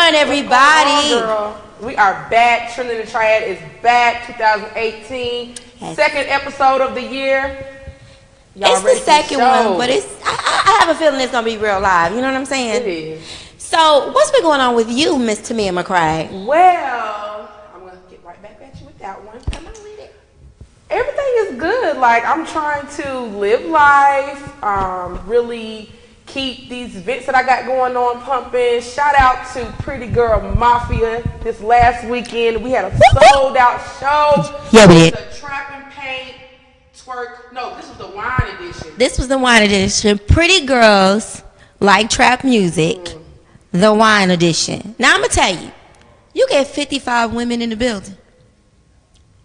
on, everybody? Girl? We are back. Trending the Triad is back. 2018, second episode of the year. Y'all it's the second one, but I have a feeling it's gonna be real live. You know what I'm saying? It is. So, what's been going on with you, Miss Tamia McCray? Well, I'm gonna get right back at you with that one. Come on with it. Everything is good. Like, I'm trying to live life. Really keep these events that I got going on pumping. Shout out to Pretty Girl Mafia. This last weekend, we had a sold out show. Yeah, we did. The Trap and Paint Twerk. No, this was the wine edition. This was the wine edition. Pretty girls like trap music. The wine edition. Now, I'm going to tell you. You get 55 women in the building.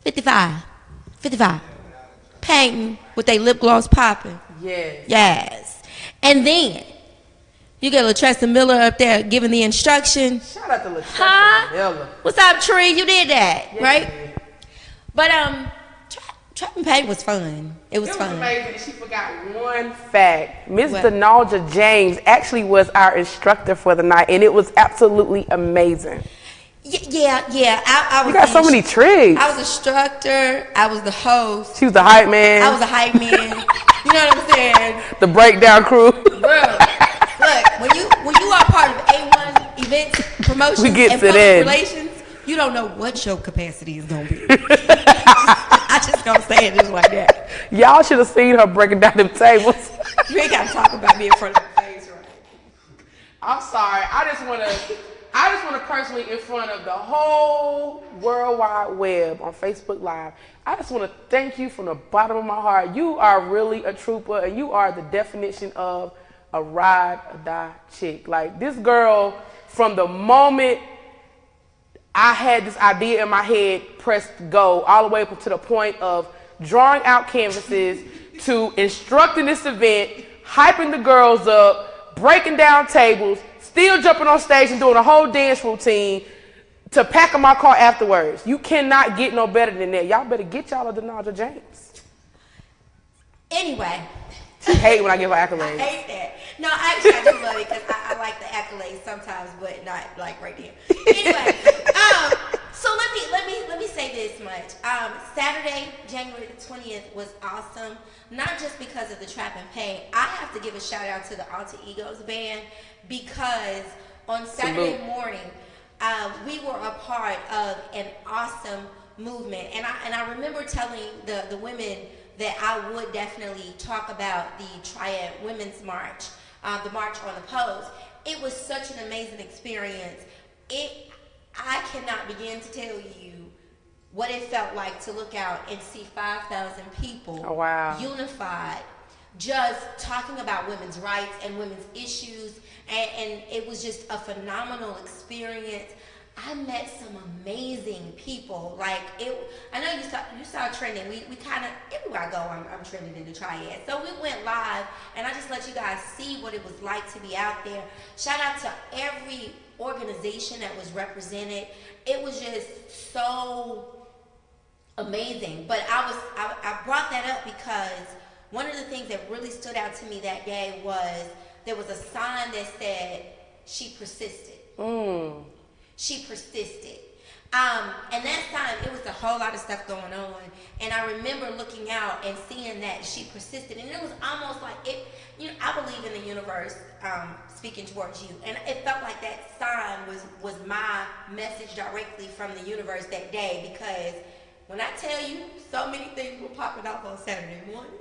55. Painting with their lip gloss popping. Yes. And then, you get LaTressa Miller up there giving the instruction. Shout out to LaTressa Miller. What's up, Tree? You did that, yes, right? But, Trap and Paint was fun. It was fun. Amazing. She forgot one fact. Miss Donalda James actually was our instructor for the night, and it was absolutely amazing. Yeah. I was. You got so many tricks. I was instructor. I was the host. She was the hype man. I was the hype man. You know what I'm saying? The breakdown crew. Bro, look, when you are part of A1 events, promotions, and public relations, you don't know what your capacity is gonna be. I just gonna say it just like that. Y'all should have seen her breaking down them tables. You ain't gotta talk about me in front of the face, right? I'm sorry. I just wanna personally, in front of the whole World Wide Web on Facebook Live, I just want to thank you from the bottom of my heart. You are really a trooper, and you are the definition of a ride or die chick. Like, this girl, from the moment I had this idea in my head, pressed go, all the way up to the point of drawing out canvases, to instructing this event, hyping the girls up, breaking down tables, still jumping on stage and doing a whole dance routine, to packing my car afterwards. You cannot get no better than that. Y'all better get y'all a Donalda James. Anyway. I hate when I give her accolades. I hate that. No, actually, I do love it because I like the accolades sometimes, but not like right there. Anyway, so let me say this much. Saturday, January the 20th was awesome. Not just because of the Trap and Paint. I have to give a shout out to the Alter Egos band because on Saturday morning, we were a part of an awesome movement, and I remember telling the women that I would definitely talk about the Triad Women's March, the March on the Pose. It was such an amazing experience. I cannot begin to tell you what it felt like to look out and see 5,000 people unified, just talking about women's rights and women's issues, and it was just a phenomenal experience. I met some amazing people. Like, I know you saw trending. We kind of, everywhere I go, I'm trending in the Triad. So we went live, and I just let you guys see what it was like to be out there. Shout out to every organization that was represented. It was just so amazing. But I brought that up because one of the things that really stood out to me that day was there was a sign that said, "She persisted." She persisted. And that time, it was a whole lot of stuff going on. And I remember looking out and seeing that she persisted. And it was almost like it, I believe in the universe speaking towards you. And it felt like that sign was my message directly from the universe that day. Because when I tell you, so many things were popping off on Saturday morning.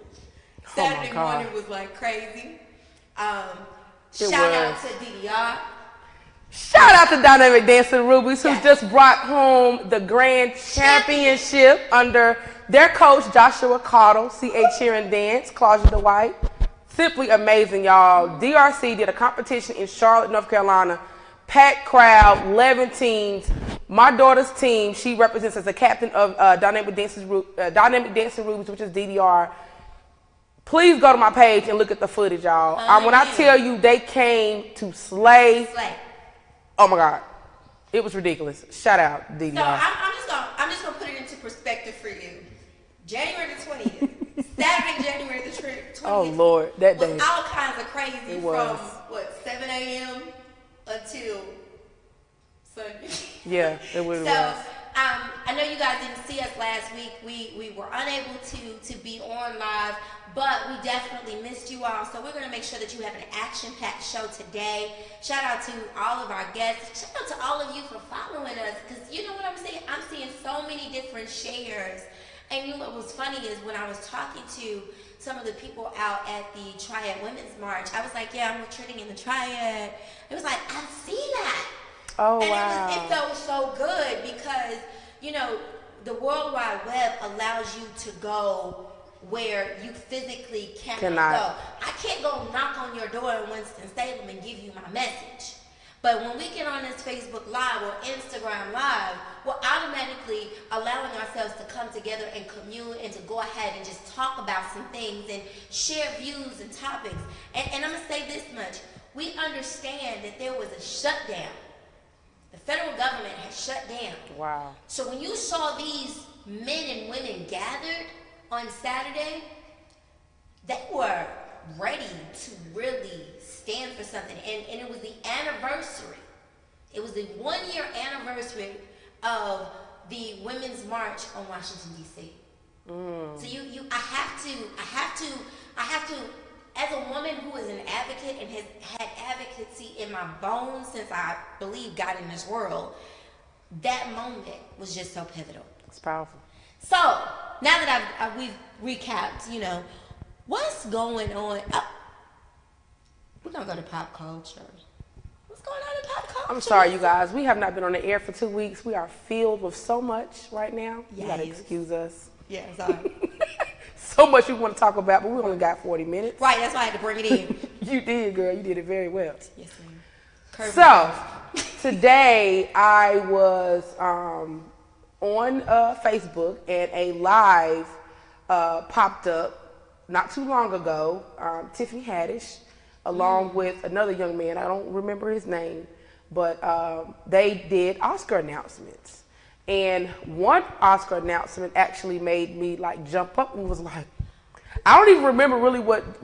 Saturday morning was like crazy. Shout out to DDR. Shout out to Dynamic Dancing Rubies, who just brought home the grand championship under their coach, Joshua Cottle, CA Cheer and Dance, Claudia Dwight. Simply amazing, y'all. DRC did a competition in Charlotte, North Carolina. Packed crowd, 11 teams. My daughter's team, she represents as a captain of Dynamic Dancing Rubies, which is DDR. Please go to my page and look at the footage, y'all. When I tell you they came to slay. Oh my God, it was ridiculous. Shout out, DDR. So I'm just gonna put it into perspective for you. January the 20th, Saturday, January the 20th. Oh Lord, that day. All kinds of crazy from 7 a.m. until Yeah, it really So, was. I know you guys didn't see us last week. We were unable to be on live, but we definitely missed you all. So we're going to make sure that you have an action-packed show today. Shout out to all of our guests. Shout out to all of you for following us, because you know what I'm saying? I'm seeing so many different shares. And you know what was funny is when I was talking to some of the people out at the Triad Women's March, I was like, yeah, I'm retreating in the Triad. It was like, I see that. Oh, and wow. it felt so good because, you know, the World Wide Web allows you to go where you physically cannot go. I can't go knock on your door in Winston-Salem and give you my message. But when we get on this Facebook Live or Instagram Live, we're automatically allowing ourselves to come together and commune and to go ahead and just talk about some things and share views and topics. And I'm going to say this much. We understand that there was a shutdown. The federal government has shut down. Wow. So when you saw these men and women gathered on Saturday, they were ready to really stand for something. And it was the anniversary. It was the 1-year anniversary of the Women's March on Washington, D.C. So I have to, as a woman who is an advocate and has had advocacy in my bones since I believe God in this world, that moment was just so pivotal. It's powerful. So now that we've recapped, you know, what's going on? We're gonna go to pop culture. What's going on in pop culture? I'm sorry, you guys. We have not been on the air for 2 weeks. We are filled with so much right now. You gotta excuse us. Yeah, sorry. So much we want to talk about, but we only got 40 minutes. Right, that's why I had to bring it in. You did, girl. You did it very well. Yes, ma'am. So, today I was on Facebook and a live popped up not too long ago. Tiffany Haddish, along with another young man. I don't remember his name, but they did Oscar announcements. And one Oscar announcement actually made me like jump up and was like, I don't even remember really what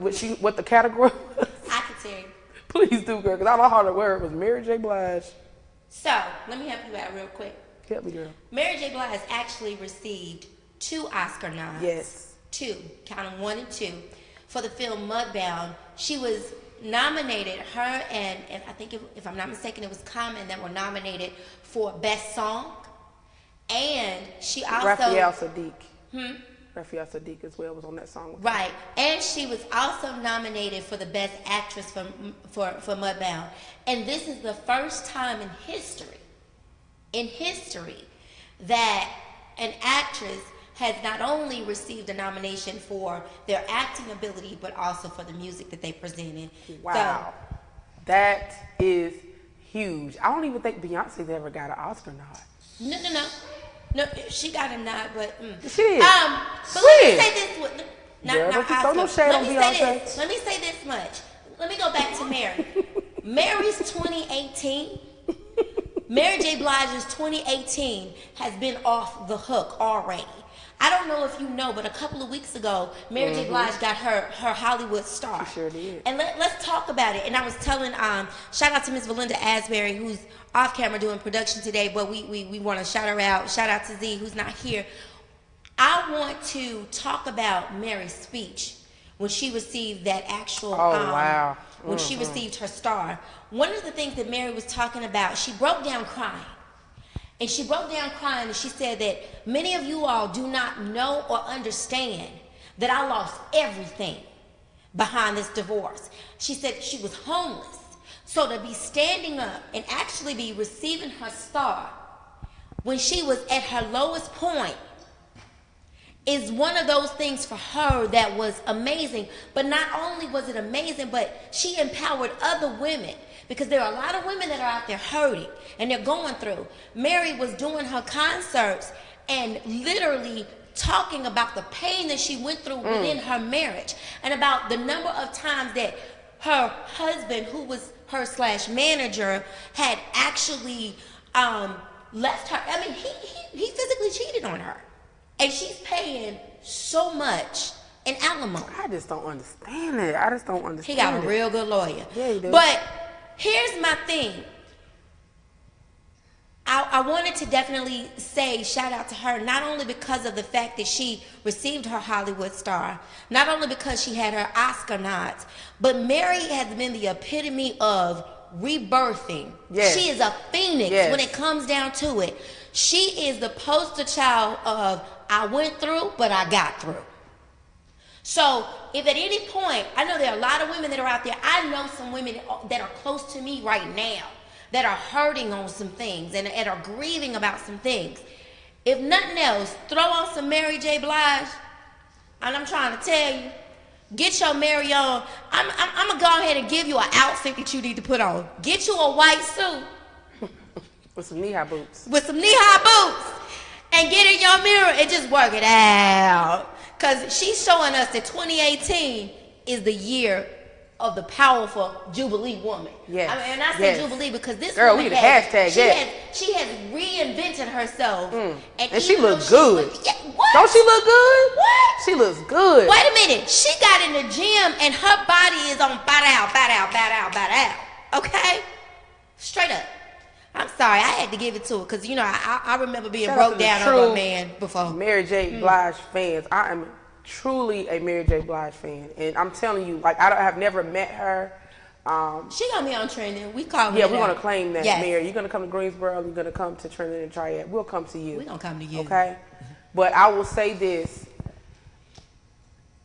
the category was. I can tell you. Please do, girl, because I don't know how the word was. Mary J. Blige. So let me help you out real quick. Help me, girl. Mary J. Blige actually received 2 Oscar nods. Yes. 2, count them 1 and 2, for the film Mudbound. She was nominated, her and I think if I'm not mistaken, it was Common that were nominated for Best Song. And she also Raphael Sadiq. Raphael Sadiq as well was on that song. Right. And she was also nominated for the Best Actress for Mudbound. And this is the first time in history that an actress has not only received a nomination for their acting ability, but also for the music that they presented. Wow. So, that is huge. I don't even think Beyonce's ever got an Oscar nod. No, she got a nod, but she did. But let me say this. Throw no shade on Beyonce. Let me say this much. Let me go back to Mary. Mary's 2018. Mary J. Blige's 2018 has been off the hook already. I don't know if you know, but a couple of weeks ago, Mary J. Blige got her Hollywood star. She sure did. And let's talk about it. And I was telling, shout out to Miss Valinda Asbury, who's off camera doing production today, but we want to shout her out. Shout out to Z, who's not here. I want to talk about Mary's speech when she received that actual, wow. When she received her star. One of the things that Mary was talking about, she broke down crying. And she broke down crying and she said that many of you all do not know or understand that I lost everything behind this divorce. She said she was homeless. So to be standing up and actually be receiving her star when she was at her lowest point is one of those things for her that was amazing. But not only was it amazing, but she empowered other women. Because there are a lot of women that are out there hurting and they're going through. Mary was doing her concerts and literally talking about the pain that she went through within her marriage and about the number of times that her husband, who was her /manager, had actually left her. I mean, he physically cheated on her. And she's paying so much in alimony. I just don't understand it. I just don't understand He got it. a real good lawyer. Yeah, he does. But here's my thing. I I wanted to definitely say shout out to her, not only because of the fact that she received her Hollywood star, not only because she had her Oscar nods, but Mary has been the epitome of rebirthing. Yes. She is a phoenix when it comes down to it. She is the poster child of I went through, but I got through. So if at any point, I know there are a lot of women that are out there. I know some women that are close to me right now that are hurting on some things and are grieving about some things. If nothing else, throw on some Mary J. Blige, and I'm trying to tell you, get your Mary on. I'm going to go ahead and give you an outfit that you need to put on. Get you a white suit. With some knee-high boots. With some knee-high boots. And get in your mirror and just work it out. Because she's showing us that 2018 is the year of the powerful Jubilee woman. Yes. And I say Jubilee because this girl, woman we the hashtag, she has reinvented herself. And she looks good. What? Don't she look good? What? She looks good. Wait a minute. She got in the gym and her body is on bat out. Okay? Straight up. I'm sorry, I had to give it to her because, I remember being broke down over a man before. Mary J. Blige fans. I am truly a Mary J. Blige fan. And I'm telling you, like, I have never met her. She gonna be on Trending. We call her. Yeah, we're going to claim that, yes. Mary. You're going to come to Greensboro. You're going to come to Trending and Triad. We'll come to you. We're going to come to you. Okay? But I will say this.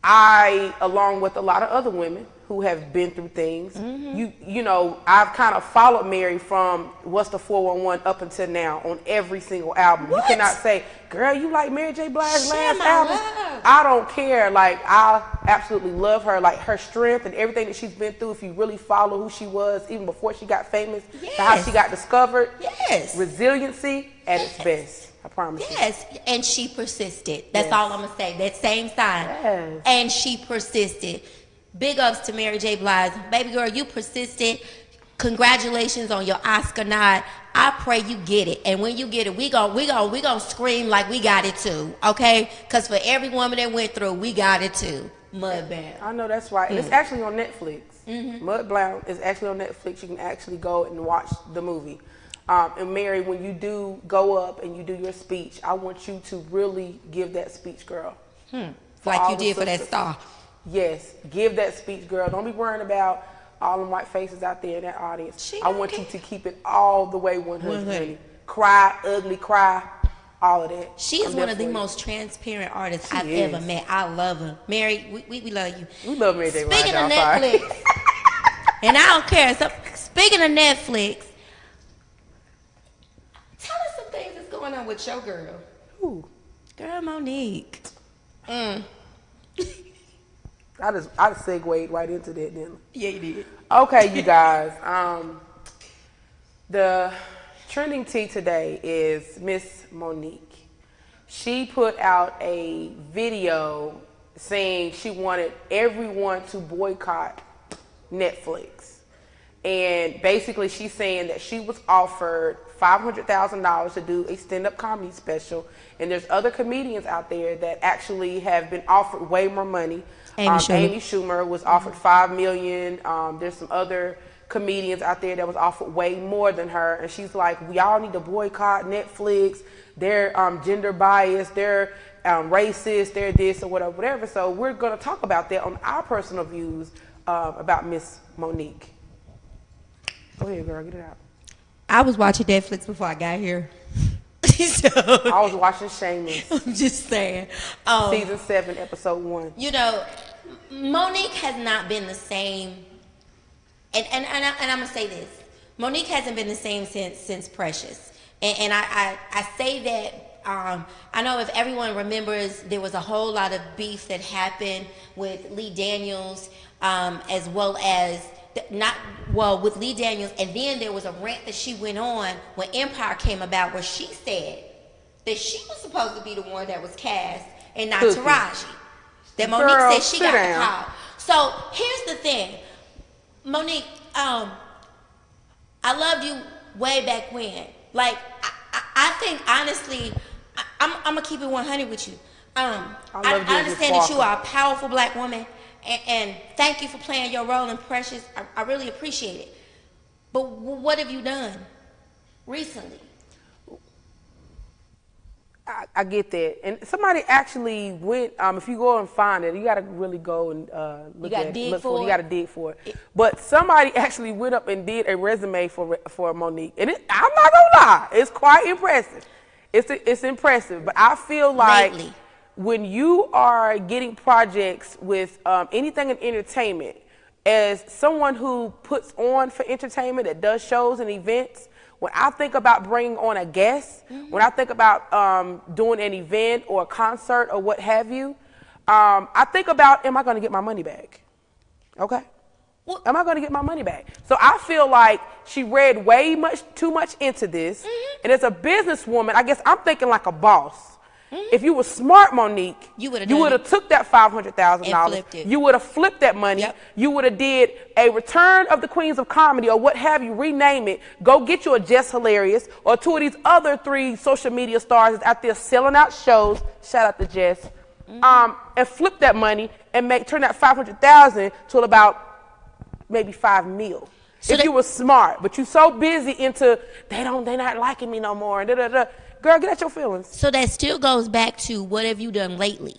I, along with a lot of other women who have been through things, I've kind of followed Mary from What's the 411 up until now on every single album. What? You cannot say, girl, you like Mary J. Blige's last my album? love. I don't care. Like, I absolutely love her. Like, her strength and everything that she's been through, if you really follow who she was, even before she got famous, to how she got discovered. Yes. Resiliency at its best. I promise you. Yes, and she persisted. That's all I'm going to say. That same sign. Yes. And she persisted. Big ups to Mary J. Blige. Baby girl, you persisted. Congratulations on your Oscar nod. I pray you get it. And when you get it, we gonna scream like we got it too. Okay? Because for every woman that went through, we got it too. Mudbound. I know that's right. And it's actually on Netflix. Mudbound is actually on Netflix. You can actually go and watch the movie. And Mary, when you do go up and you do your speech, I want you to really give that speech, girl. Like you did for that star. Yes, give that speech, girl. Don't be worrying about all them white faces out there in that audience. I want you to keep it all the way 100. Cry, ugly, cry, all of that. She is one of the most transparent artists I've ever met. I love her. Mary, we love you. We love Mary J. Blige. Speaking of Netflix, and I don't care. So, speaking of Netflix, tell us some things that's going on with your girl. Who? Girl, Monique. I just segued right into that, didn't I? Yeah, you did. Okay, you guys. The trending tea today is Miss Monique. She put out a video saying she wanted everyone to boycott Netflix. And basically she's saying that she was offered $500,000 to do a stand-up comedy special. And there's other comedians out there that actually have been offered way more money. Amy Schumer was offered $5 million. There's some other comedians out there that was offered way more than her. And she's like, we all need to boycott Netflix. They're gender biased. They're racist. They're this or whatever. So we're going to talk about that on our personal views about Miss Monique. Go ahead, girl. Get it out. I was watching Netflix before I got here. So, I was watching Shameless. I'm just saying. Season 7, episode 1. Monique has not been the same. And I'm going to say this. Monique hasn't been the same since Precious. And I say that, I know if everyone remembers, there was a whole lot of beef that happened with Lee Daniels, as well as with Lee Daniels, and then there was a rant that she went on when Empire came about where she said that she was supposed to be the one that was cast and not Taraji. That Monique said she got the call. So here's the thing, Monique, I loved you way back when. Like, I think honestly, I'm gonna keep it 100 with you. I understand that you are a powerful black woman. And thank you for playing your role in Precious. I really appreciate it. But what have you done recently? I get that. And somebody actually went, if you go and find it, you got to really go and look at it. Look for it. You got to dig for it. But somebody actually went up and did a resume for Monique. And I'm not going to lie, it's quite impressive. It's impressive. But I feel like when you are getting projects with anything in entertainment, as someone who puts on for entertainment, that does shows and events, when I think about bringing on a guest, when I think about doing an event or a concert or what have you, I think about, am I going to get my money back? Okay. Well, am I going to get my money back? So I feel like she read way too much into this. And as a businesswoman, I guess I'm thinking like a boss. If you were smart, Monique, you would have took that $500,000. You would have flipped that money. Yep. You would have did a Return of the Queens of Comedy or what have you, rename it. Go get you a Jess Hilarious or two of these other 3 social media stars out there selling out shows. Shout out to Jess. And flip that money and turn that $500,000 to about maybe $5 million. So if you were smart, but you so busy into they're not liking me no more and Girl, get at your feelings. So that still goes back to what have you done lately?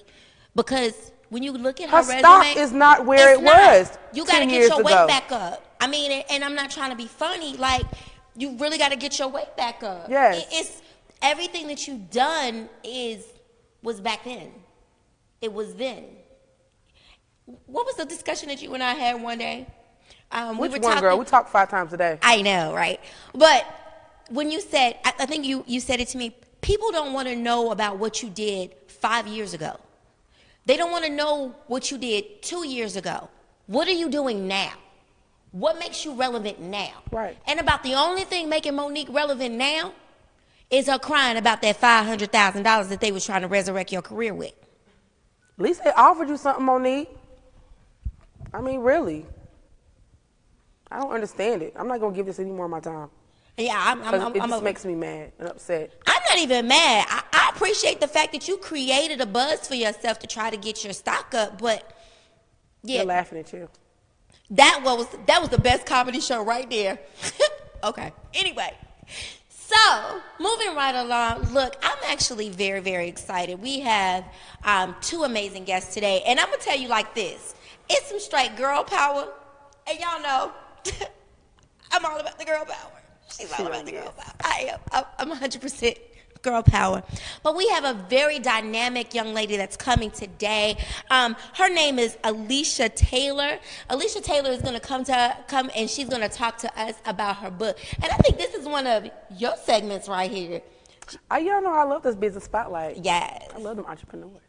Because when you look at her resume, stock is not where it was. You got to get your weight back up. I mean, and I'm not trying to be funny. Like, you really got to get your weight back up. Yes. It's everything that you've done was back then. It was then. What was the discussion that you and I had one day? Which one, girl? We talk 5 times a day. I know, right? But when you said, I think you said it to me, people don't want to know about what you did 5 years ago. They don't want to know what you did 2 years ago. What are you doing now? What makes you relevant now? Right. And about the only thing making Monique relevant now is her crying about that $500,000 that they was trying to resurrect your career with. At least they offered you something, Monique. I mean, really. I don't understand it. I'm not going to give this any more of my time. Yeah, it just makes me mad and upset. I'm not even mad. I appreciate the fact that you created a buzz for yourself to try to get your stock up, but yeah. They're laughing at you. That was the best comedy show right there. Okay. Anyway, so moving right along, look, I'm actually very, very excited. We have 2 amazing guests today, and I'm going to tell you like this. It's some straight girl power, and y'all know I'm all about the girl power. She's all about the girl power. I'm 100% girl power. But we have a very dynamic young lady that's coming today. Her name is Alicia Taylor. Alicia Taylor is going to come and she's going to talk to us about her book. And I think this is one of your segments right here. Y'all know I love this business spotlight. Yes. I love them entrepreneurs.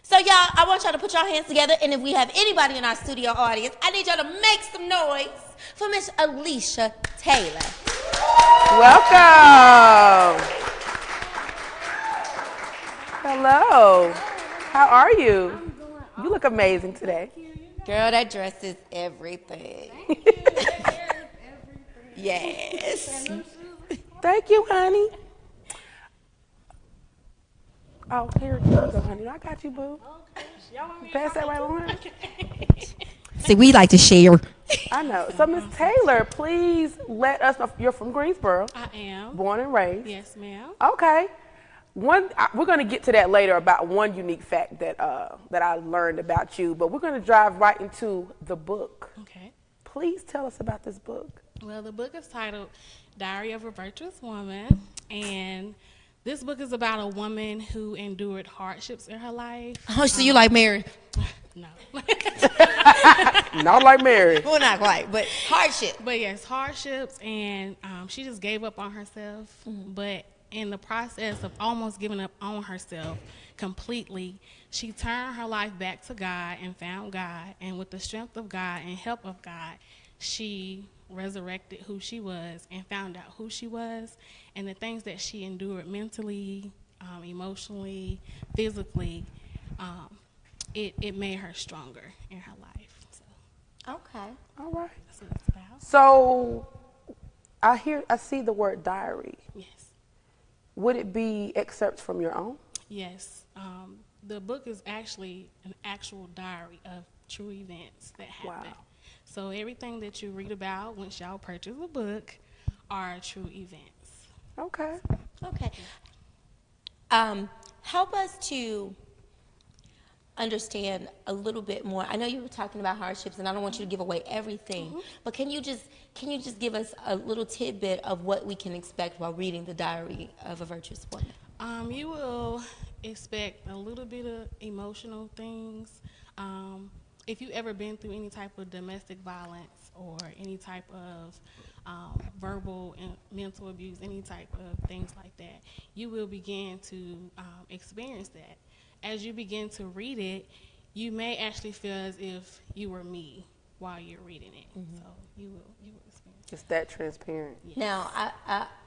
So y'all, I want y'all to put your hands together, and if we have anybody in our studio audience, I need y'all to make some noise for Miss Alicia Taylor. Welcome. Hello. How are you? You look amazing today. Girl, that dress is everything. Yes. Thank you, honey. Oh, here you go, honey. I got you, boo. Pass that right on her. See, we like to share. I know. So, Miss Taylor, please let us know. You're from Greensboro. I am. Born and raised. Yes, ma'am. Okay. We're going to get to that later about one unique fact that I learned about you, but we're going to drive right into the book. Okay. Please tell us about this book. Well, the book is titled Diary of a Virtuous Woman, and this book is about a woman who endured hardships in her life. Oh, so you like Mary? No. Not like Mary. Well, not quite, but hardship. But yes, hardships, and she just gave up on herself. Mm-hmm. But in the process of almost giving up on herself completely, she turned her life back to God and found God. And with the strength of God and help of God, she resurrected who she was and found out who she was and the things that she endured mentally, emotionally, physically. It made her stronger in her life. So. Okay. All right. That's what it's about. So I see the word diary. Yes. Would it be excerpts from your own? Yes. The book is actually an actual diary of true events that happened. Wow. So everything that you read about once y'all purchase a book are true events. Okay. Okay. help us to understand a little bit more. I know you were talking about hardships, and I don't want you to give away everything, but can you just give us a little tidbit of what we can expect while reading the Diary of a Virtuous Woman? You will expect a little bit of emotional things. If you ever been through any type of domestic violence or any type of verbal and mental abuse, any type of things like that, you will begin to experience that. As you begin to read it, you may actually feel as if you were me while you're reading it. So you will experience. It's that transparent. Yes. Now,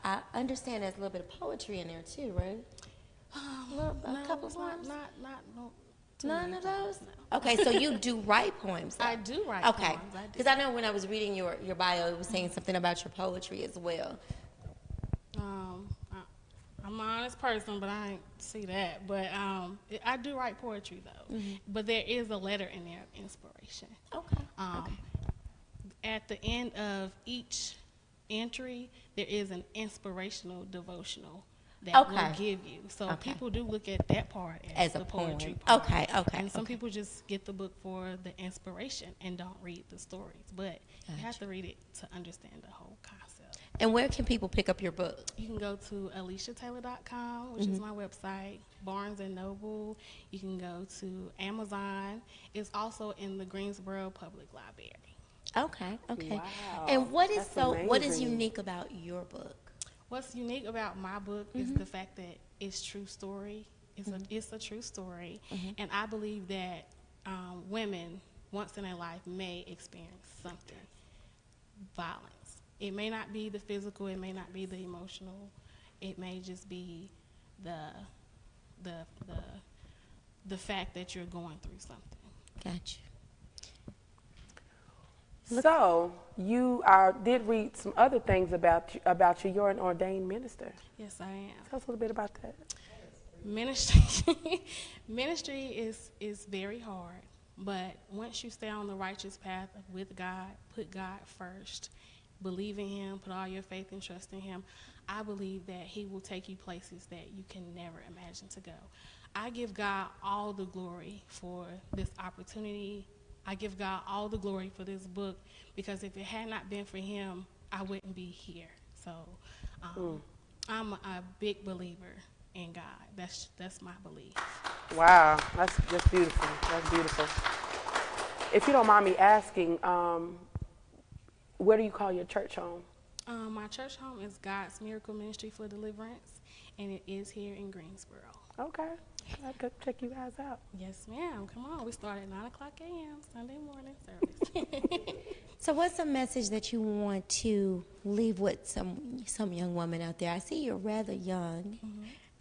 I understand there's a little bit of poetry in there too, right? A couple of poems? No. None of those? No. Okay, so you do write poems, though. I do write poems. Okay, because I know when I was reading your bio, it was saying something about your poetry as well. I'm an honest person, but I ain't see that. But I do write poetry, though. But there is a letter in there of inspiration. Okay. At the end of each entry, there is an inspirational devotional that will give you. So people do look at that part as the poetry part. Okay. And some people just get the book for the inspiration and don't read the stories. But you have to read it to understand the whole concept. And where can people pick up your book? You can go to AliciaTaylor.com, which is my website, Barnes & Noble. You can go to Amazon. It's also in the Greensboro Public Library. Okay. Wow. And what is unique about your book? What's unique about my book is the fact that it's true story. It's a true story, and I believe that women once in their life may experience something, violence. It may not be the physical. It may not be the emotional. It may just be the fact that you're going through something. Gotcha. So you did read some other things about you. You're an ordained minister. Yes, I am. Tell us a little bit about that. Ministry is very hard, but once you stay on the righteous path with God, put God first, believe in Him, put all your faith and trust in Him, I believe that He will take you places that you can never imagine to go. I give God all the glory for this opportunity. I give God all the glory for this book, because if it had not been for Him, I wouldn't be here. So I'm a big believer in God. That's my belief. Wow, that's beautiful. That's beautiful. If you don't mind me asking, where do you call your church home? My church home is God's Miracle Ministry for Deliverance, and it is here in Greensboro. Okay. I could check you guys out. Yes, ma'am. Come on. We start at 9 o'clock a.m. Sunday morning service. So what's a message that you want to leave with some young woman out there? I see you're rather young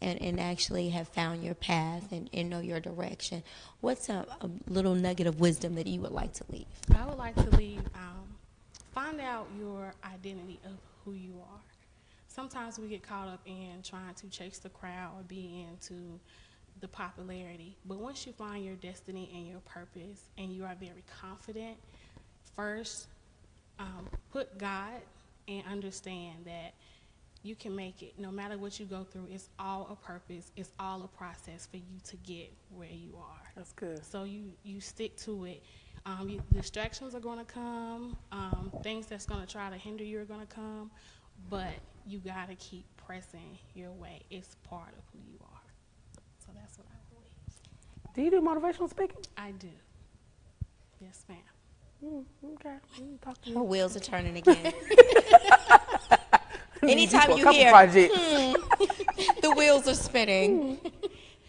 and actually have found your path and know your direction. What's a little nugget of wisdom that you would like to leave? I would like to leave, find out your identity of who you are. Sometimes we get caught up in trying to chase the crowd or be into the popularity. But once you find your destiny and your purpose and you are very confident, first, put God and understand that you can make it. No matter what you go through, it's all a purpose. It's all a process for you to get where you are. That's good. So you stick to it. Distractions are going to come. Things that's going to try to hinder you are going to come. But you got to keep pressing your way. It's part of who you are. So that's what I believe. Do you do motivational speaking? I do. Yes, ma'am. Okay. Talk to Her me. wheels are turning again. Anytime you hear, the wheels are spinning.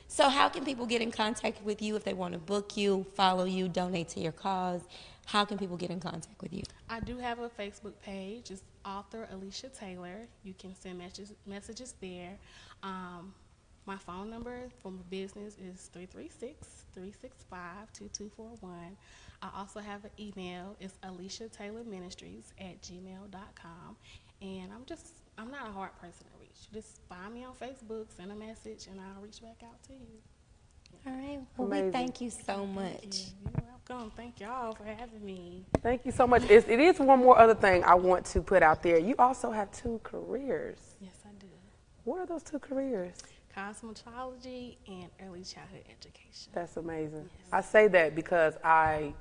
So how can people get in contact with you if they want to book you, follow you, donate to your cause? How can people get in contact with you? I do have a Facebook page. It's author Alicia Taylor. You can send messages there. My phone number for my business is 336-365-2241. I also have an email. It's aliciataylorministries@gmail.com. And I'm not a hard person to reach. Just find me on Facebook, send a message, and I'll reach back out to you. All right. Well, Amazing. we thank you so much. You're welcome. Thank y'all for having me. Thank you so much. It is one more other thing I want to put out there. You also have 2 careers. Yes, I do. What are those 2 careers? cosmetology and early childhood education. That's amazing. Yes. I say that because I,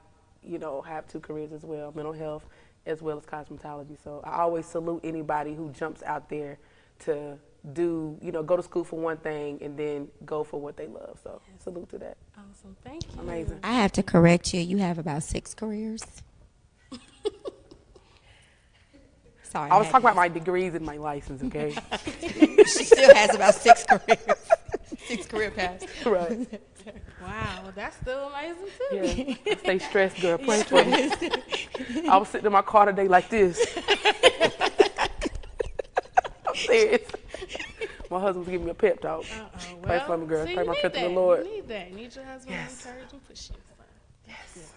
have 2 careers as well, mental health as well as cosmetology. So I always salute anybody who jumps out there to do, go to school for one thing and then go for what they love. So salute to that. Awesome. Thank you. Amazing. I have to correct you. You have about 6 careers. Sorry. I was talking about my degrees and my license, okay? She still has about 6 careers. 6 career paths. Right. Wow, that's still amazing too. Yeah. Stay stressed, girl. Pray for me. I was sitting in my car today like this. I'm serious. My husband's giving me a pep talk. Pray for me, girl. Pray my strength to the Lord. You need that. You need your husband to encourage and push you. Yes.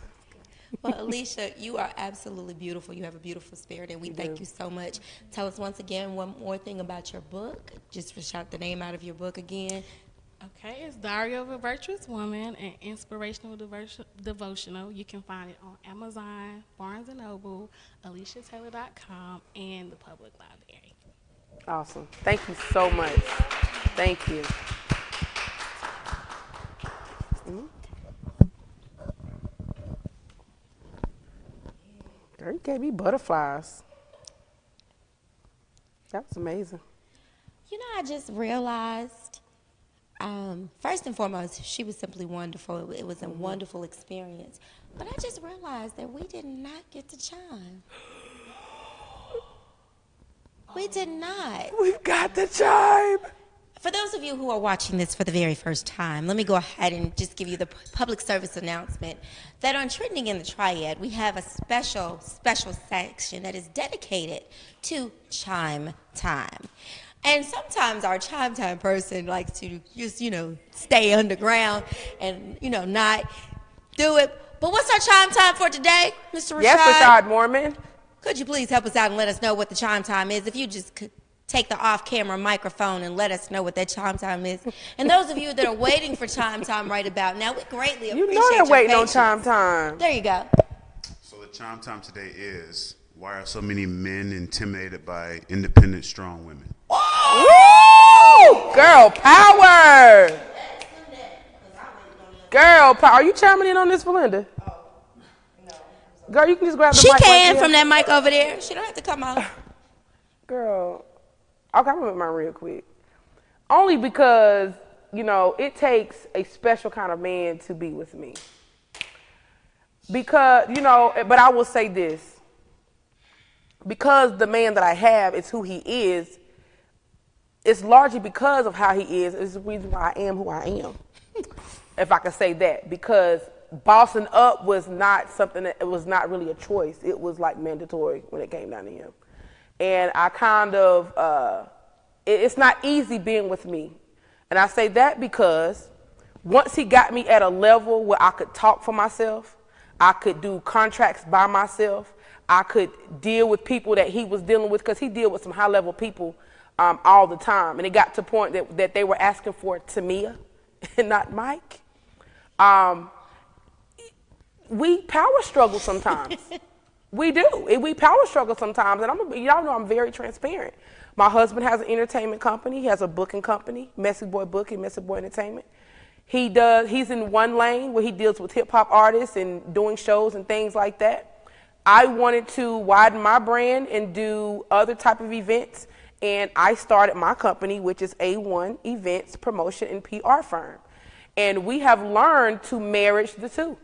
Well, Alicia, you are absolutely beautiful. You have a beautiful spirit, and we thank you so much. Tell us once again one more thing about your book. Just to shout the name out of your book again. Okay, it's Diary of a Virtuous Woman, an inspirational devotional. You can find it on Amazon, Barnes & Noble, AliciaTaylor.com, and the Public Library. Awesome. Thank you so much. Thank you. Girl, you gave me butterflies. That was amazing. I just realized, first and foremost, she was simply wonderful. It was a wonderful experience. But I just realized that we did not get to chime. We did not. We've got the chime. For those of you who are watching this for the very first time, let me go ahead and just give you the public service announcement that on Trending in the Triad, we have a special section that is dedicated to chime time. And sometimes our chime time person likes to just, stay underground and, not do it. But what's our chime time for today, Mr. Rashad? Yes, Rashad Mormon. Could you please help us out and let us know what the chime time is? If you just could take the off-camera microphone and let us know what that chime time is. And those of you that are waiting for chime time right about now, we greatly appreciate your patience. You're waiting on chime time. There you go. So the chime time today is, why are so many men intimidated by independent, strong women? Woo! Girl power! Girl power. Are you chiming in on this, Belinda? Girl, you can just grab the mic. She can from that mic over there. She don't have to come out. Girl, I'm gonna make mine real quick. Only because, it takes a special kind of man to be with me. Because, but I will say this. Because the man that I have is who he is, it's largely because of how he is. It's the reason why I am who I am. If I could say that. Because bossing up was not something that, it was not really a choice. It was like mandatory when it came down to him. And I kind of, it's not easy being with me. And I say that because once he got me at a level where I could talk for myself, I could do contracts by myself, I could deal with people that he was dealing with, because he dealt with some high-level people all the time. And it got to the point that they were asking for Tamia and not Mike. We power struggle sometimes. We do. We power struggle sometimes. And y'all know I'm very transparent. My husband has an entertainment company. He has a booking company, Messy Boy Booking, Messy Boy Entertainment. He's in one lane where he deals with hip hop artists and doing shows and things like that. I wanted to widen my brand and do other type of events. And I started my company, which is A1 Events Promotion and PR Firm. And we have learned to marriage the two.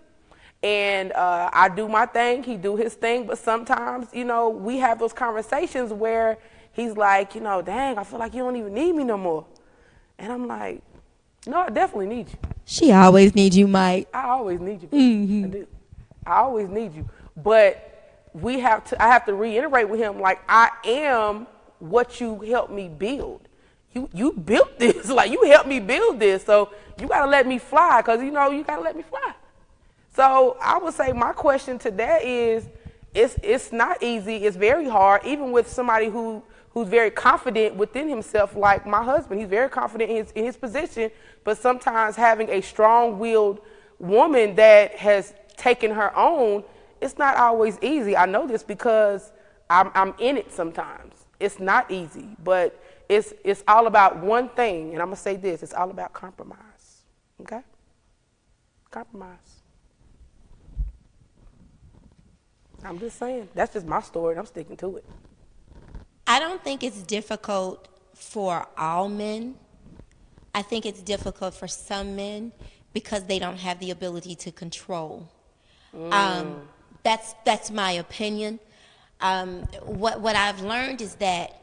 And I do my thing, he do his thing, but sometimes, we have those conversations where he's like, dang, I feel like you don't even need me no more. And I'm like, no, I definitely need you. She always needs you, Mike. I always need you. I do. I always need you. But I have to reiterate with him, like, I am what you helped me build. You built this, like, you helped me build this, so you got to let me fly, because, you got to let me fly. So I would say my question to that is, it's not easy. It's very hard, even with somebody who's very confident within himself, like my husband. He's very confident in his position, but sometimes having a strong-willed woman that has taken her own, it's not always easy. I know this because I'm in it sometimes. It's not easy, but it's all about one thing, and I'm gonna say this: it's all about compromise. Okay, compromise. I'm just saying. That's just my story, and I'm sticking to it. I don't think it's difficult for all men. I think it's difficult for some men because they don't have the ability to control. That's my opinion. What I've learned is that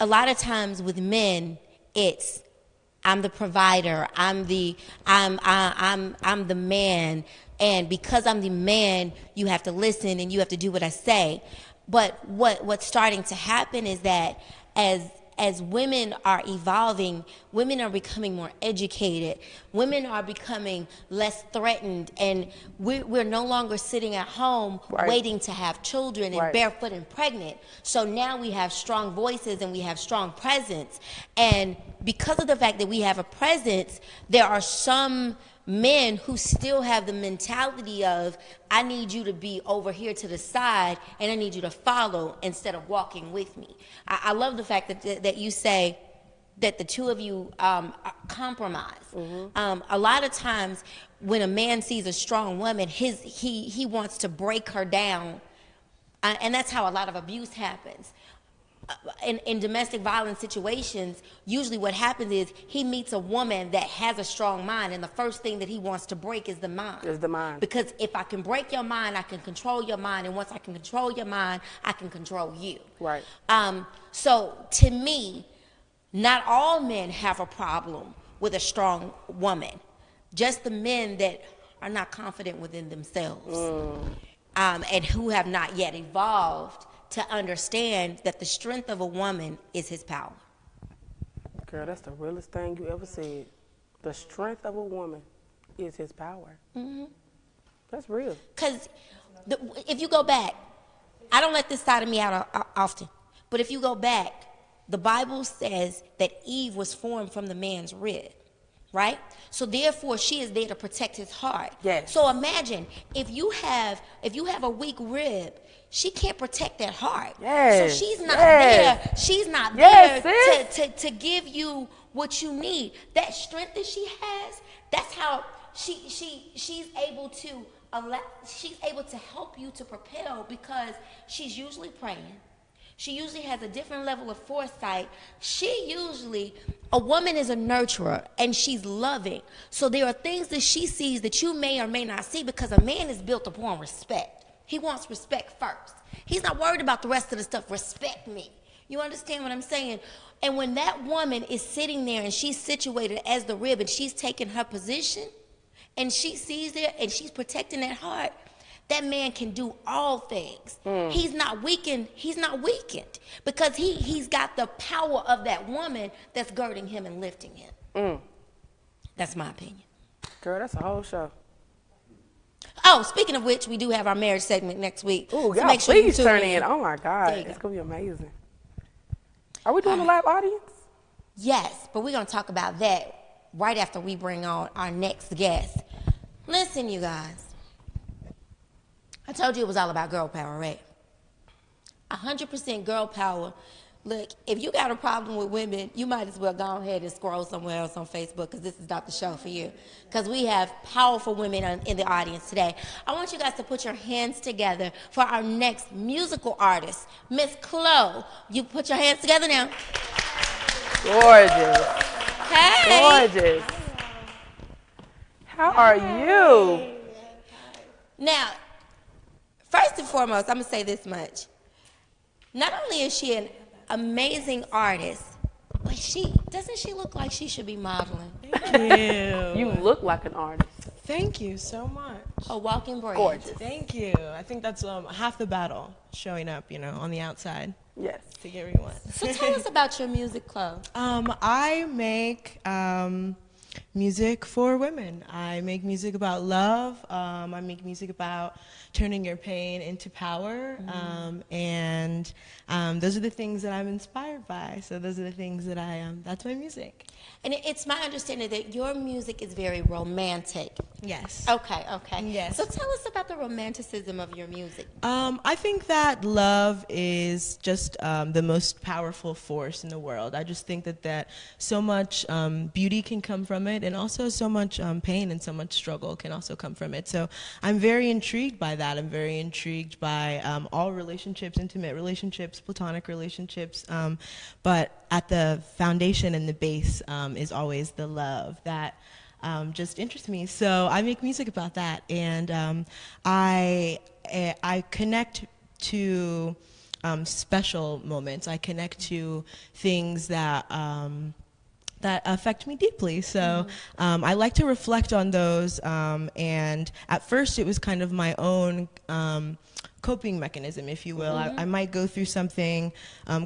a lot of times with men, it's I'm the provider, I'm the man, and because I'm the man, you have to listen and you have to do what I say. But what's starting to happen is that as women are evolving, women are becoming more educated, women are becoming less threatened, and we're no longer sitting at home waiting to have children and barefoot and pregnant. So now we have strong voices and we have strong presence. And because of the fact that we have a presence, there are some men who still have the mentality of, I need you to be over here to the side and I need you to follow instead of walking with me. I love the fact that you say that the two of you compromise. A lot of times when a man sees a strong woman, he wants to break her down, and that's how a lot of abuse happens. In domestic violence situations, usually what happens is he meets a woman that has a strong mind, and the first thing that he wants to break is the mind. Because if I can break your mind, I can control your mind, and once I can control your mind, I can control you. Right. So to me, not all men have a problem with a strong woman. Just the men that are not confident within themselves, and who have not yet evolved to understand that the strength of a woman is his power. Girl, that's the realest thing you ever said. The strength of a woman is his power. That's real. Because if you go back, I don't let this side of me out often, but if you go back, the Bible says that Eve was formed from the man's rib, right? So therefore, she is there to protect his heart. Yes. So imagine if you have a weak rib, she can't protect that heart. Yes. So she's not there. She's not there to give you what you need. That strength that she has, that's how she's able to help you to propel, because she's usually praying. She usually has a different level of foresight. A woman is a nurturer, and she's loving. So there are things that she sees that you may or may not see, because a man is built upon respect. He wants respect first. He's not worried about the rest of the stuff. Respect me. You understand what I'm saying? And when that woman is sitting there and she's situated as the rib and she's taking her position and she sees there and she's protecting that heart, that man can do all things. He's not weakened. He's not weakened because he's got the power of that woman that's girding him and lifting him. That's my opinion. Girl, that's a whole show. Oh, speaking of which, we do have our marriage segment next week. Ooh, so y'all, make sure please you turn in. Oh my God, it's gonna be amazing. Are we doing a live audience? Yes, but we're gonna talk about that right after we bring on our next guest. Listen, you guys. I told you it was all about girl power, right? 100% girl power. Look, if you got a problem with women, you might as well go ahead and scroll somewhere else on Facebook, because this is not the show for you. Because we have powerful women in the audience today. I want you guys to put your hands together for our next musical artist, Miss Chloe. You put your hands together now. Gorgeous. Hey. Gorgeous. How are you? Now, first and foremost, I'm going to say this much. Not only is she an amazing artist, but doesn't she look like she should be modeling? Thank you. You look like an artist. Thank you so much. A walking brand. Gorgeous. Thank you. I think that's half the battle, showing up, on the outside. Yes. To get where you want. So tell us about your music, Chloe. I make music for women. I make music about love. I make music about turning your pain into power. And those are the things that I'm inspired by. So those are the things that that's my music. And it's my understanding that your music is very romantic. Yes. Okay. Yes. So tell us about the romanticism of your music. I think that love is just the most powerful force in the world. I just think that so much beauty can come from it, and also so much pain and so much struggle can also come from it. So I'm very intrigued by that. I'm very intrigued by all relationships, intimate relationships, platonic relationships. But at the foundation and the base is always the love that just interests me. So I make music about that, and I connect to special moments. I connect to things that that affect me deeply. So I like to reflect on those. And at first, it was kind of my own coping mechanism, if you will. I might go through something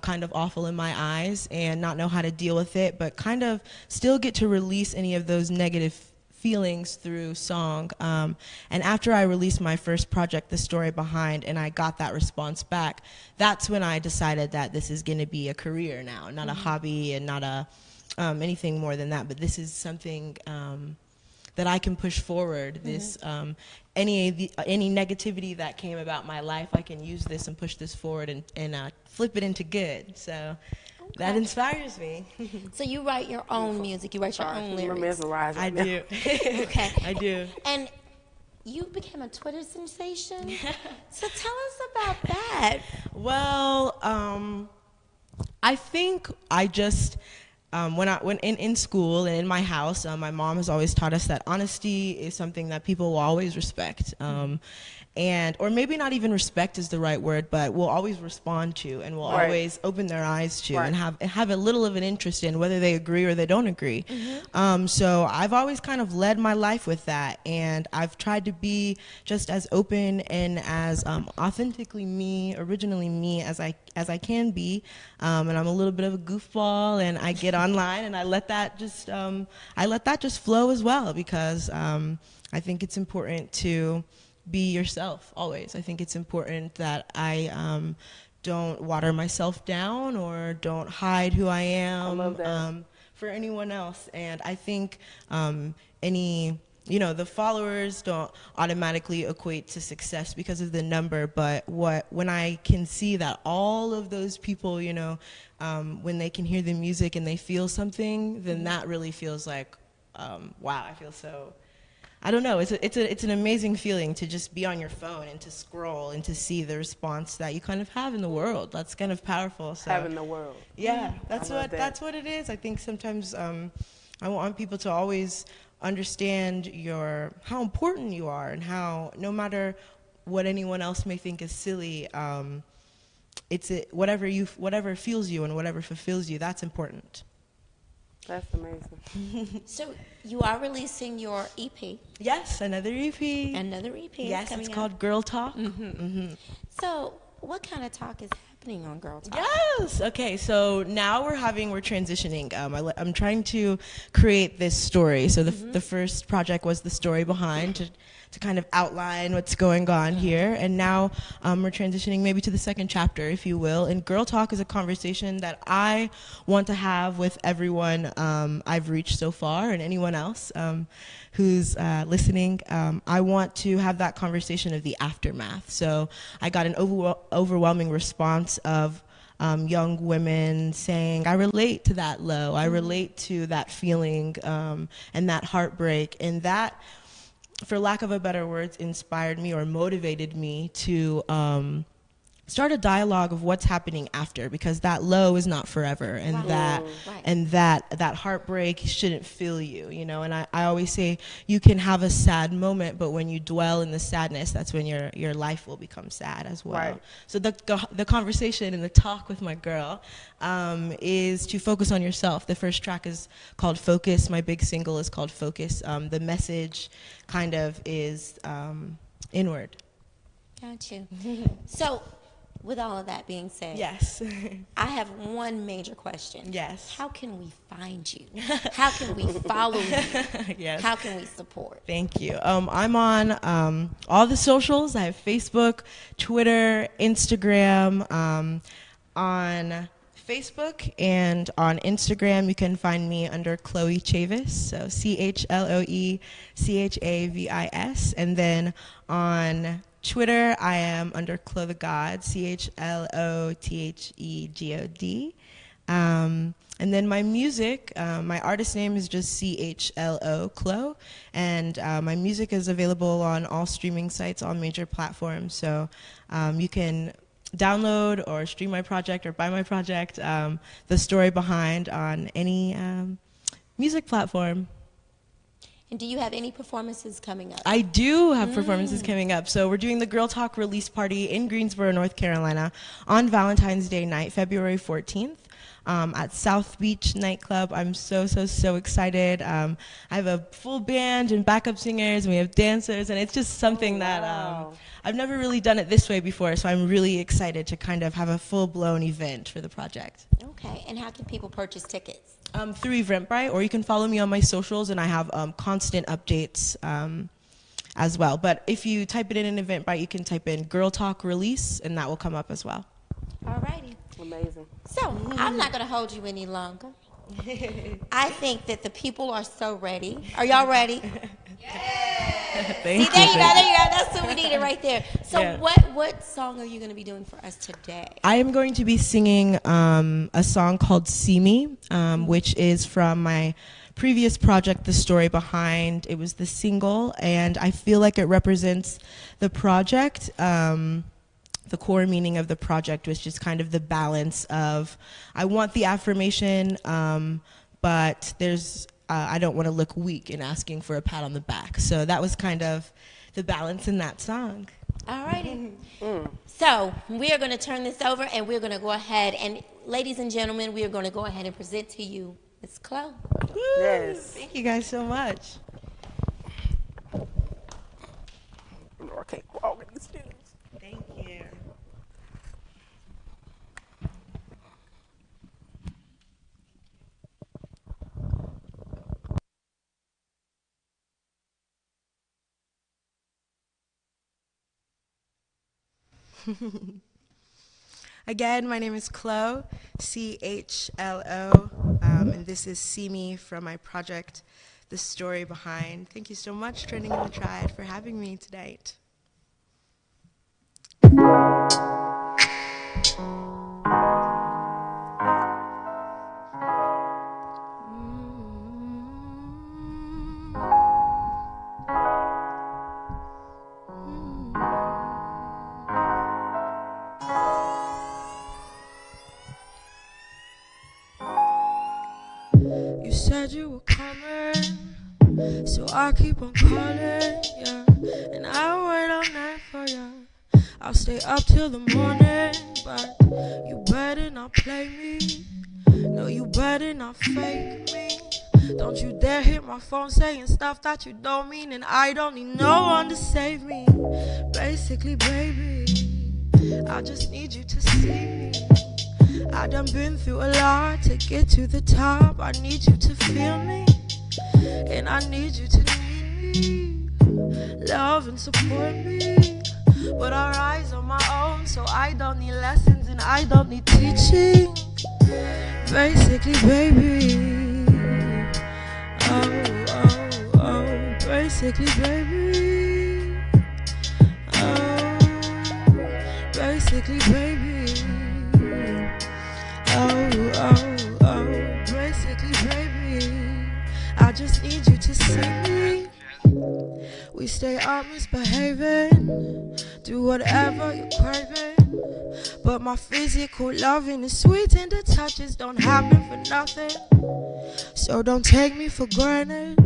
kind of awful in my eyes and not know how to deal with it, but kind of still get to release any of those negative feelings through song. And after I released my first project, The Story Behind, and I got that response back, that's when I decided that this is going to be a career now, not a hobby and not a anything more than that. But this is something that I can push forward. This any negativity that came about my life, I can use this and push this forward and flip it into good. So that inspires me. So you write your own music. You write your own lyrics. Mesmerized I right now. do. Okay. I do. And you became a Twitter sensation. So tell us about that. Well, I think I just when in school and in my house, my mom has always taught us that honesty is something that people will always respect. And or maybe not even respect is the right word, but will always respond to and will always open their eyes to and have a little of an interest in, whether they agree or they don't agree. So I've always kind of led my life with that, and I've tried to be just as open and as authentically me, originally me as I can be. And I'm a little bit of a goofball, and I get online and I let that just flow as well, because I think it's important to be yourself always. I think it's important that I don't water myself down or don't hide who I am I love that. For anyone else. And I think the followers don't automatically equate to success because of the number, but when I can see that all of those people, when they can hear the music and they feel something, then that really feels like, wow, I feel so, I don't know. It's an amazing feeling to just be on your phone and to scroll and to see the response that you kind of have in the world. That's kind of powerful. So Having the world. yeah, that's what it is. I think sometimes I want people to always understand how important you are, and how no matter what anyone else may think is silly, whatever fuels you and whatever fulfills you, that's important. That's amazing. So you are releasing your EP. Yes, another EP. Another EP. Yes, coming it's out. called Girl Talk. So what kind of talk is happening on Girl Talk? Yes. Okay. So now we're transitioning. I'm trying to create this story. So the first project was The Story Behind, to kind of outline what's going on here. And now we're transitioning maybe to the second chapter, if you will. And Girl Talk is a conversation that I want to have with everyone I've reached so far, and anyone else who's listening. I want to have that conversation of the aftermath. So I got an overwhelming response of young women saying, I relate to that low, I relate to that feeling and that heartbreak, and that, for lack of a better words, inspired me or motivated me to start a dialogue of what's happening after, because that low is not forever, and that heartbreak shouldn't fill you, and I always say you can have a sad moment, but when you dwell in the sadness, that's when your life will become sad as well. So the conversation and the talk with my girl is to focus on yourself. The first track is called Focus. My big single is called Focus. The message kind of is inward. Got you. So, with all of that being said, yes, I have one major question. Yes. How can we find you? How can we follow you? Yes. How can we support? Thank you. I'm on all the socials. I have Facebook, Twitter, Instagram. On Facebook and on Instagram, you can find me under Chloe Chavis, so ChloeChavis. And then on Twitter, I am under Chloe the God, ChloThegod. And then my music, my artist name is just CHLO, Chloe, and my music is available on all streaming sites, all major platforms. So you can download or stream my project or buy my project, The Story Behind, on any music platform. And do you have any performances coming up? I do have performances coming up. So we're doing the Girl Talk release party in Greensboro, North Carolina on Valentine's Day night, February 14th. At South Beach nightclub. I'm so excited. I have a full band and backup singers, and we have dancers, and it's just something that I've never really done it this way before, so I'm really excited to kind of have a full-blown event for the project. Okay, and how can people purchase tickets? Through Eventbrite, or you can follow me on my socials, and I have constant updates as well. But if you type it in Eventbrite, you can type in Girl Talk Release, and that will come up as well. All righty. Amazing. So, I'm not going to hold you any longer. I think that the people are so ready. Are y'all ready? Yeah. See, there you go. That's what we needed right there. So, yeah. What song are you going to be doing for us today? I am going to be singing a song called See Me, which is from my previous project, The Story Behind. It was the single, and I feel like it represents the project. The core meaning of the project was just kind of the balance of, I want the affirmation, but I don't want to look weak in asking for a pat on the back. So that was kind of the balance in that song. All righty. So we are going to turn this over, and we're going to go ahead, and ladies and gentlemen, we are going to go ahead and present to you Miss Chloe. Yes. Thank you guys so much. Okay, walk these stairs. Thank you. Again, my name is Chloe, CHLO, and this is See Me from my project, The Story Behind. Thank you so much, Trending in the Triad, for having me tonight. You said you were coming, so I keep on calling, yeah. And I'll wait all night for you. I'll stay up till the morning, but you better not play me. No, you better not fake me. Don't you dare hit my phone saying stuff that you don't mean, and I don't need no one to save me. Basically, baby, I just need you to see me. I done been through a lot to get to the top. I need you to feel me, and I need you to need me, love and support me. But I rise on my own, so I don't need lessons and I don't need teaching. Basically, baby, oh, basically, baby, oh, basically, baby. Oh, basically, baby, I just need you to see me. We stay up misbehaving, do whatever you're craving, but my physical loving is sweet and the touches don't happen for nothing. So don't take me for granted,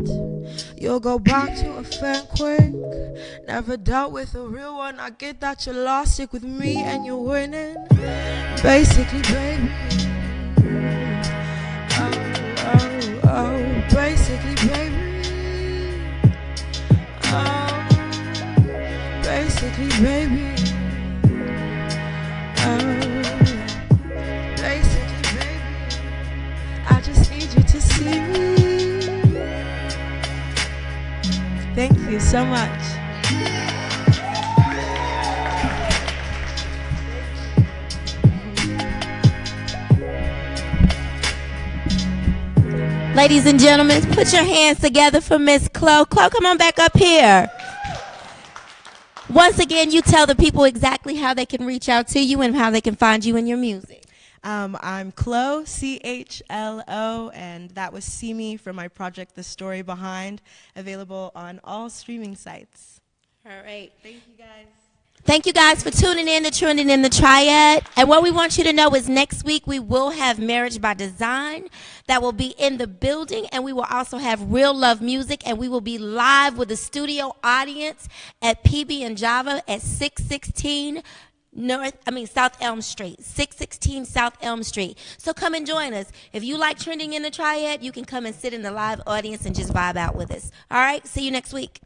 you'll go back to a fan quick. Never dealt with a real one, I get that you're lost, stick with me and you're winning. Basically, baby, oh, basically, baby, oh, basically, baby, oh, basically, baby, I just need you to see me. Thank you so much. Ladies and gentlemen, put your hands together for Miss Chloe. Chloe, come on back up here. Once again, you tell the people exactly how they can reach out to you and how they can find you in your music. I'm Chloe, CHLO, and that was See Me from my project, The Story Behind, available on all streaming sites. All right. Thank you, guys. Thank you guys for tuning in to Trending in the Triad. And what we want you to know is next week we will have Marriage by Design that will be in the building, and we will also have Real Love Music, and we will be live with the studio audience at PB and Java at 616 South Elm Street, 616 South Elm Street. So come and join us. If you like Trending in the Triad, you can come and sit in the live audience and just vibe out with us. All right, see you next week.